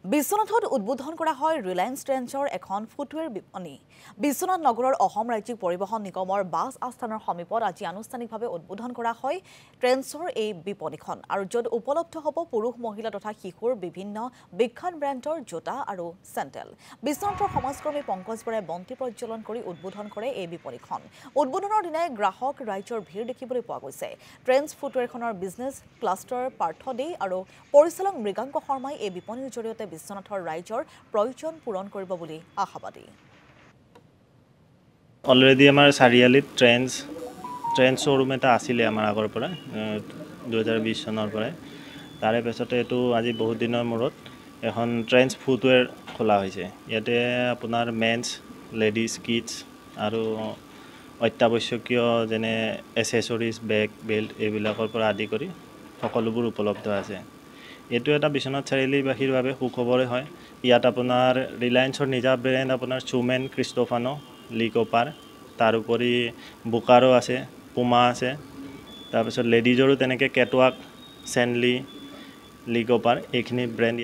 বিশ্বনাথত উদ্বোধন কৰা হয় ৰিলায়েন্স ট্ৰেন্ডছৰ এখন ফুটৱেৰ বিপণী। বিশ্বনাথ নগৰৰ অসম ৰাজ্যিক পৰিবহণ নিগমৰ বাছ আস্থানৰ সমীপত আজি আনুষ্ঠানিকভাৱে উদ্বোধন কৰা হয় ট্ৰেন্ডছৰ এই বিপণীখন আৰু য'ত উপলব্ধ হ'ব পুৰুষ মহিলা তথা শিশুৰ বিভিন্ন বিখ্যাত ব্ৰেণ্ডৰ জোতা আৰু চেণ্ডেল। বিশ্বনাথৰ সমাজকৰ্মী পংকজ বৰাই বন্তি প্ৰজ্বলন কৰি উদ্বোধন কৰে এই বিপণীখন। উদ্বোধনৰ দিনাই গ্ৰাহক ৰাইজৰ ভিৰ দেখিবলৈ পোৱা গৈছে। ট্ৰেন্ডছ ফুটৱেৰখনৰ বিজনেছ ক্লাষ্টাৰ পাৰ্থ দে আৰু পৰিচালক মৃগাংক শৰ্মাই এই বিপণীৰ জৰিয়তে বিশ্বনাথৰ ৰাইজৰ প্ৰয়োজন পূৰণ কৰিব বুলি আশাবাদী। অলৰেডি আমাৰ চাৰিআলিত ট্ৰেন্ডছ শ্ব'ৰুম এটা আছিলে আমাৰ আগৰ পৰা 2020 চনৰ পৰাই। তাৰে পিছতে এইটো আজি বহুত দিনৰ মূৰত এখন ট্ৰেন্ডছ ফুটৱেৰ খোলা হৈছে। ইয়াতে আপোনাৰ মেন্স, লেডিজ, কিডছ আৰু অত্যাৱশ্যকীয় যেনে এচেছৰিজ, বেগ, বেল্ট এইবিলাকৰ পৰা আদি কৰি সকলোবোৰ উপলব্ধ আছে। এইটো এটা বিশ্বনাথ চাৰিআলিবাসীৰ বাবে সুখবৰে হয়। ইয়াত আপোনাৰ ৰিলায়েন্সৰ নিজা ব্ৰেণ্ড আপোনাৰ চুমেন, ক্ৰিষ্টোফানো, লিকোপাৰ, তাৰোপৰি বুকাৰো আছে, পুমা আছে, তাৰপিছত লেডিজৰো তেনেকৈ কেটৱাক, চেনলি, লিকোপাৰ এইখিনি ব্ৰেণ্ড